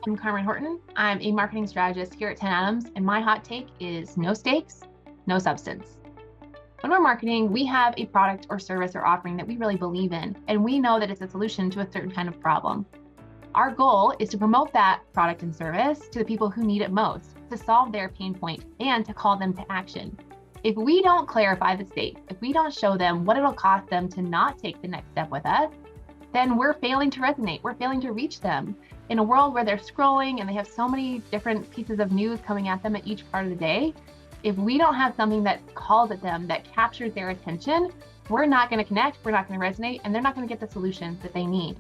I'm Karmen Horton. I'm a marketing strategist here at 10 Atoms, and my hot take is no stakes, no substance. When we're marketing, we have a product or service or offering that we really believe in, and we know that it's a solution to a certain kind of problem. Our goal is to promote that product and service to the people who need it most, to solve their pain point, and to call them to action. If we don't clarify the stakes, if we don't show them what it'll cost them to not take the next step with us, then we're failing to resonate. We're failing to reach them. In a world where they're scrolling and they have so many different pieces of news coming at them at each part of the day, if we don't have something that calls at them, that captures their attention, we're not going to connect, we're not going to resonate, and they're not going to get the solutions that they need.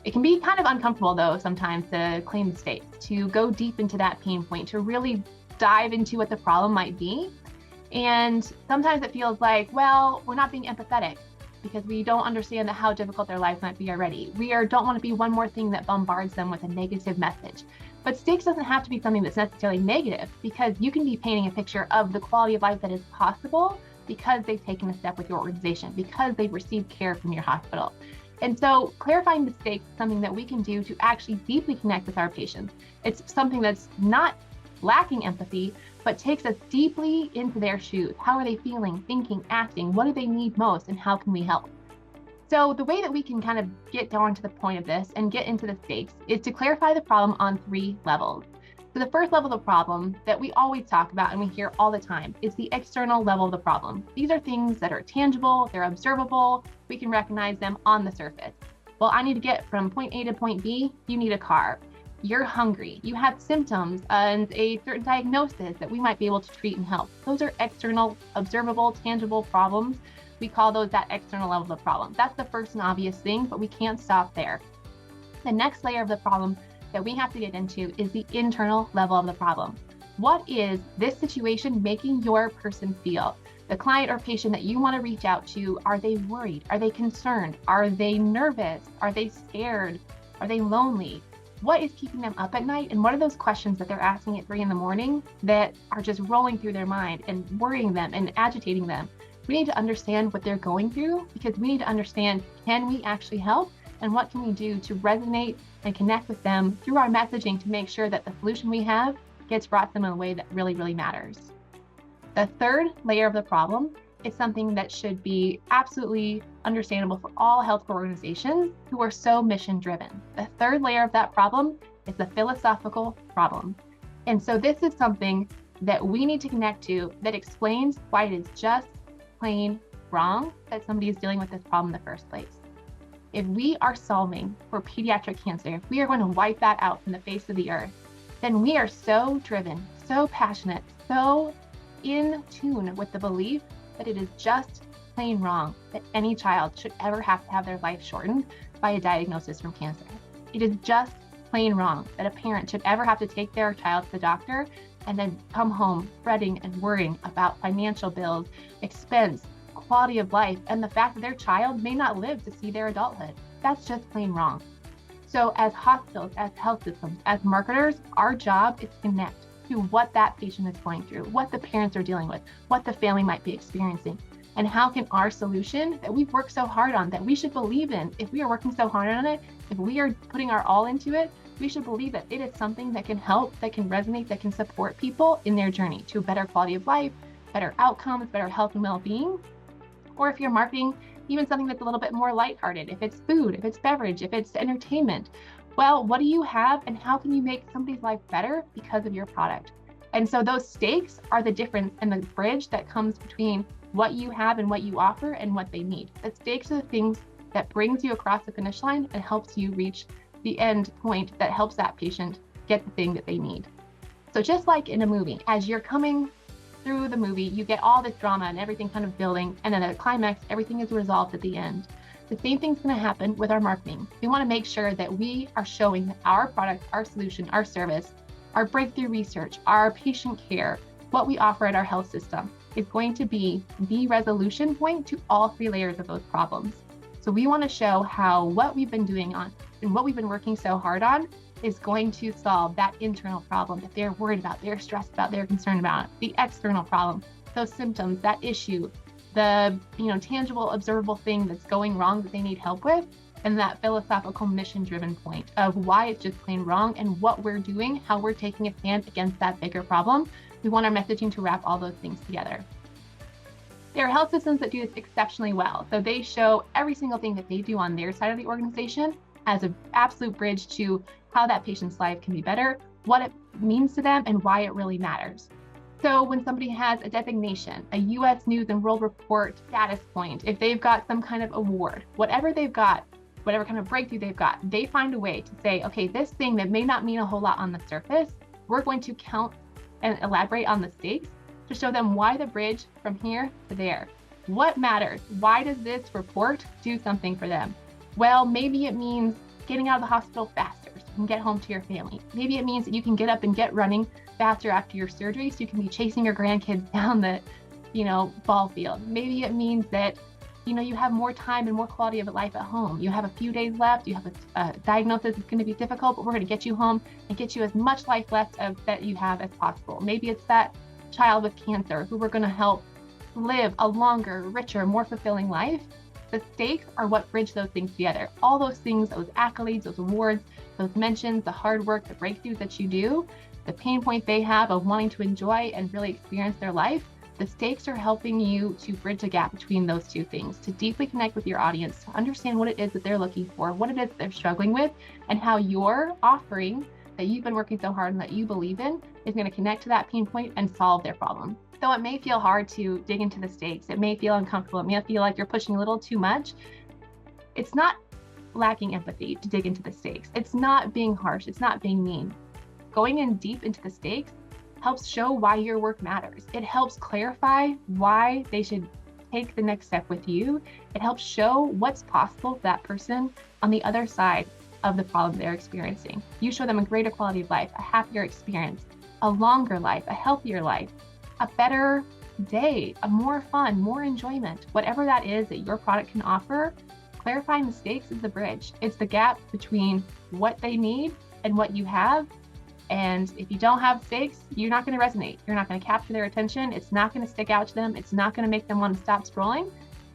It can be kind of uncomfortable, though, sometimes to claim the stakes, to go deep into that pain point, to really dive into what the problem might be. And sometimes it feels like, well, we're not being empathetic because we don't understand how difficult their lives might be already. We don't want to be one more thing that bombards them with a negative message. But stakes doesn't have to be something that's necessarily negative, because you can be painting a picture of the quality of life that is possible because they've taken a step with your organization, because they've received care from your hospital. And so clarifying the stakes is something that we can do to actually deeply connect with our patients. It's something that's not lacking empathy, but takes us deeply into their shoes. How are they feeling, thinking, acting? What do they need most, and how can we help? So the way that we can kind of get down to the point of this and get into the stakes is to clarify the problem on 3 levels. So the first level of the problem that we always talk about and we hear all the time is the external level of the problem. These are things that are tangible, they're observable, we can recognize them on the surface. Well, I need to get from point A to point B, you need a car. You're hungry, you have symptoms and a certain diagnosis that we might be able to treat and help. Those are external, observable, tangible problems. We call those that external level of the problem. That's the first and obvious thing, but we can't stop there. The next layer of the problem that we have to get into is the internal level of the problem. What is this situation making your person feel? The client or patient that you want to reach out to, are they worried? Are they concerned? Are they nervous? Are they scared? Are they lonely? What is keeping them up at night? And what are those questions that they're asking at 3 a.m. that are just rolling through their mind and worrying them and agitating them? We need to understand what they're going through, because we need to understand, can we actually help? And what can we do to resonate and connect with them through our messaging to make sure that the solution we have gets brought to them in a way that really, really matters. The third layer of the problem is something that should be absolutely understandable for all healthcare organizations who are so mission driven. The third layer of that problem is the philosophical problem. And so this is something that we need to connect to that explains why it is just plain wrong that somebody is dealing with this problem in the first place. If we are solving for pediatric cancer, if we are going to wipe that out from the face of the earth, then we are so driven, so passionate, so in tune with the belief that it is just plain wrong that any child should ever have to have their life shortened by a diagnosis from cancer. It is just plain wrong that a parent should ever have to take their child to the doctor and then come home fretting and worrying about financial bills, expense, quality of life, and the fact that their child may not live to see their adulthood. That's just plain wrong. So as hospitals, as health systems, as marketers, our job is to connect to what that patient is going through, what the parents are dealing with, what the family might be experiencing, and how can our solution that we've worked so hard on, that we should believe in, if we are working so hard on it, if we are putting our all into it, we should believe that it is something that can help, that can resonate, that can support people in their journey to a better quality of life, better outcomes, better health and well-being. Or if you're marketing even something that's a little bit more lighthearted, if it's food, if it's beverage, if it's entertainment, well, what do you have and how can you make somebody's life better because of your product? And so those stakes are the difference and the bridge that comes between what you have and what you offer and what they need. The stakes are the things that brings you across the finish line and helps you reach the end point that helps that patient get the thing that they need. So just like in a movie, as you're coming through the movie, you get all this drama and everything kind of building, and then at a climax, everything is resolved at the end. The same thing's going to happen with our marketing. We want to make sure that we are showing that our product, our solution, our service, our breakthrough research, our patient care, what we offer at our health system is going to be the resolution point to all 3 layers of those problems. So we want to show how what we've been doing on and what we've been working so hard on is going to solve that internal problem that they're worried about, they're stressed about, they're concerned about. The external problem, those symptoms, that issue, the tangible, observable thing that's going wrong that they need help with, and that philosophical mission-driven point of why it's just plain wrong and what we're doing, how we're taking a stand against that bigger problem. We want our messaging to wrap all those things together. There are health systems that do this exceptionally well. So they show every single thing that they do on their side of the organization as an absolute bridge to how that patient's life can be better, what it means to them, and why it really matters. So when somebody has a designation, a US News and World Report status point, if they've got some kind of award, whatever they've got, whatever kind of breakthrough they've got, they find a way to say, okay, this thing that may not mean a whole lot on the surface, we're going to count and elaborate on the stakes to show them why the bridge from here to there. What matters? Why does this report do something for them? Well, maybe it means getting out of the hospital faster so you can get home to your family. Maybe it means that you can get up and get running faster after your surgery so you can be chasing your grandkids down the, ball field. Maybe it means that, you have more time and more quality of life at home. You have a few days left, you have a diagnosis that's going to be difficult, but we're going to get you home and get you as much life left that you have as possible. Maybe it's that child with cancer who we're going to help live a longer, richer, more fulfilling life. The stakes are what bridge those things together. All those things, those accolades, those awards, those mentions, the hard work, the breakthroughs that you do, the pain point they have of wanting to enjoy and really experience their life, the stakes are helping you to bridge the gap between those two things, to deeply connect with your audience, to understand what it is that they're looking for, what it is they're struggling with, and how your offering that you've been working so hard and that you believe in is going to connect to that pain point and solve their problem. So it may feel hard to dig into the stakes. It may feel uncomfortable. It may feel like you're pushing a little too much. It's not lacking empathy to dig into the stakes. It's not being harsh. It's not being mean. Going in deep into the stakes helps show why your work matters. It helps clarify why they should take the next step with you. It helps show what's possible for that person on the other side of the problem they're experiencing. You show them a greater quality of life, a happier experience, a longer life, a healthier life, a better day, a more fun, more enjoyment, whatever that is that your product can offer. Clarifying the stakes is the bridge. It's the gap between what they need and what you have. And if you don't have stakes, you're not going to resonate. You're not going to capture their attention. It's not going to stick out to them. It's not going to make them want to stop scrolling.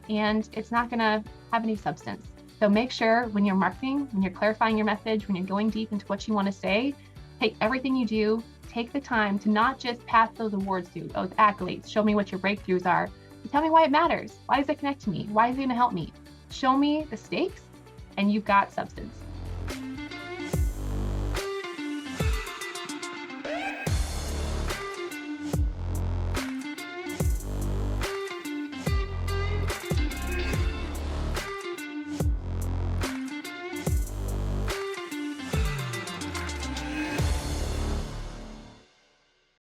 And it's not going to have any substance. So make sure when you're marketing, when you're clarifying your message, when you're going deep into what you want to say, take everything you do, take the time to not just pass those awards to, those accolades, show me what your breakthroughs are, but tell me why it matters. Why does it connect to me? Why is it going to help me? Show me the stakes and you've got substance.